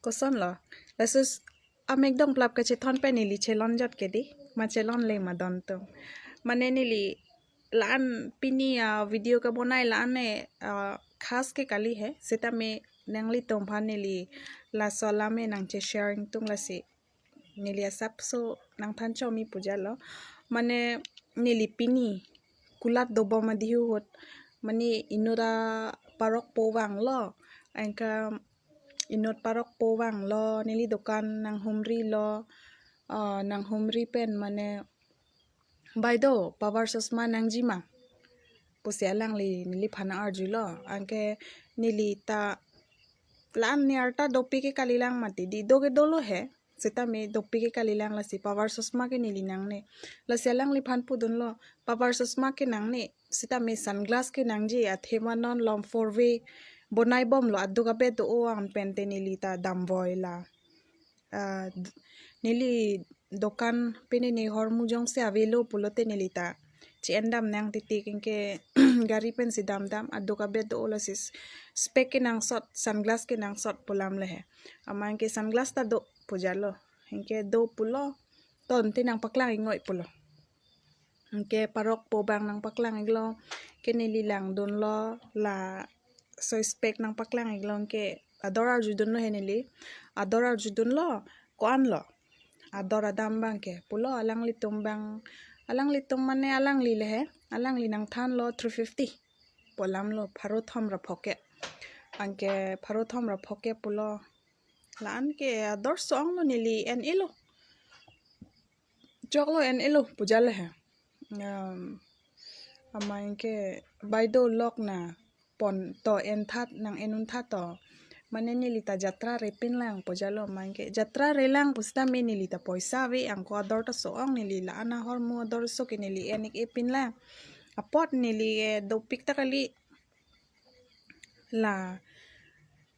koson lo lasus amek dongplap ke thon pe nili chelon jot ke di ma chelon le ma don to mane nili laan pini video ka bonai laan ne khas ke kali hai seta me nangli tom phan nili la sola me nang che sharing tung la si nili asap so nang than chomi puja lo mane nili pini kulat dobo ma dihu hot mani inura parok powang lo angka inot parok powang lo nili dokan nang humri lo nang humri pen mane baido power sosma nang jima pusia lang li nili phana arju lo angke nili ta lan ni arta dopi ke kalilang mati di doge dolo he seta me dopi ke kalilang la si power sosma ke nili nang ne la selang li phan pudun lo power sosma ke nang ne seta me sunglass ke nang ji athema non lom 4-way bonai bom lo adu ka be to o ang pente nili ta dam voila nili dokan pene ne hor mujong se avelo pulote nili ta ci endam nang titik ke gari pen si dam dam adu ka be to o sis spek ke nang sot sunglass ke nang sot pulam le he ama ke sunglass ta do pujalo ke do pulo ton te nang paklang ingoi pulo ke parok po bang nang paklang iglo ke nili lang don lo la so spek nang paklang iglo ke adora judun lo he nili adora judun lo koan lo adora dam bang ke pulo alang litum bang alang litum mane alang li le he alang li nang than lo 350 polam lo pharo thom ra phoke angke pharo thom ra phoke pulo lan ke ador song lo nili en ilo joklo en ilo pujale he amain ke baido lok na pon to en that nang enun that to mane nilita jatra repin lang pojalo main ke jatra relang pusta me nilita poisa we angko ador ta soong nilila ana hor mu ador so ke nili enik epin lang apot nili do pik ta kali la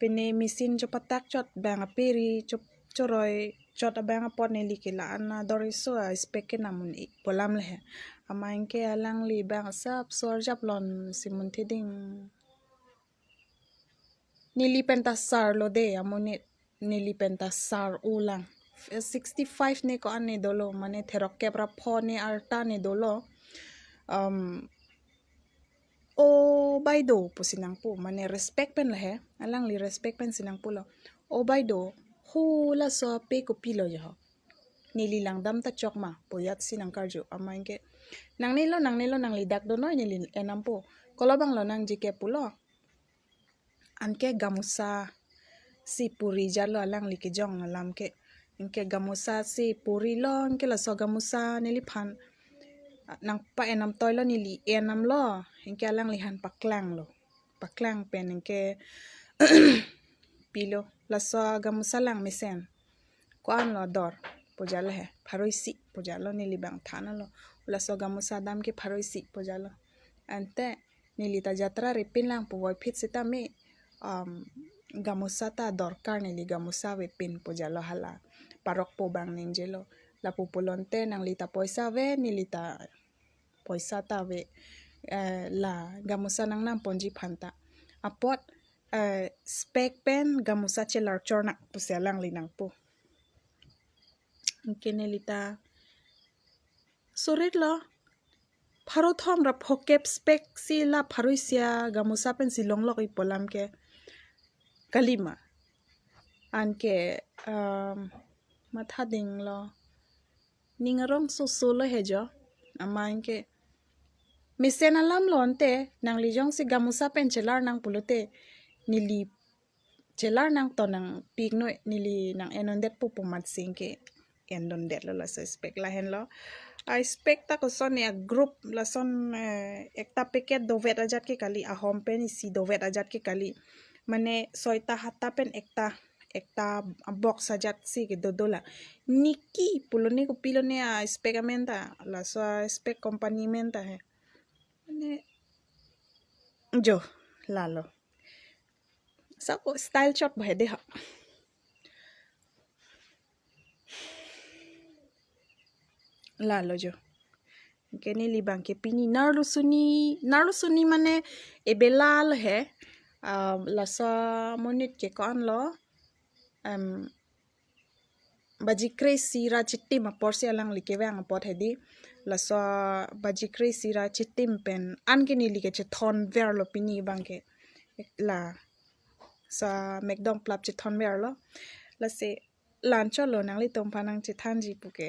pene mesin jo patak chot bang aperi chop choroi chot abang apot nili ke la ana ador so spek ke namun polam le amain ke alang li bang sap sor jap lon simun thiding nili pentasar lo de amone nili pentasar ulang 65 ne ko ane dolo mane therok kepra phone arta ne dolo o baido pusinang pu mane respect pen la he alang li respect pen sinang pu lo o baido hula so pe ko pilo jo nili lang dam ta chok ma poyat sinang karjo amain ke nang nilo nang li dak do no nili enam pu kolobang lo nang jike pulo anke gamusa si puri jalo alang li ke jong alam ke inke gamusa si puri lo inke la so gamusa nili phan nang pa enam toy lo nili enam lo inke alang li han paklang pen inke pilo la so gamusa lang mesen ko an lo dor pojalo he pharoisi pojalo nili bang thana lo la so gamusa dam ke pharoisi pojalo ante nili ta jatra repin lang po fit sita me gamusa ta dorkar nili gamusa we pin pojalo hala parok po bang ninjelo la pupulonte nang lita poisa we nilita poisa ta we la gamusa nang nam ponji phanta apot spek pen gamusa chelar chorna puselang linang po kenelita sorit lo pharo thom ra phokep spek si la pharoisia gamusa pen silong lok ipolam ke kalima anke matha ding lo ningarong so lo hejo amain ke misen alam lo ante nang lijong si gamusa pen chelar nang pulote nili chelar nang to nang pik no nili nang enondet pu pumat singke endondet lo la spek la hen lo I spek ta ko son ya group la son ekta paket dovet ajat ke kali ahom pen isi dovet ajat ke kali mane soita hatta pen ekta box ajat si ke dodola niki pulone ko pilone spek amenta la so spek company menta he mane jo lalo sa ko style shot bhede ha lalo jo keni libang ke pini narlusuni mane ebelal he la sa monit ke kon lo baji crazy ra chitim a porsi alang like wang a pot hedi la so baji crazy ra chitim pen an ke ni like che thon ver lo pini bangke la sa mekdong plap che thon ver lo la se lan cho lo nang li tong panang che than ji puke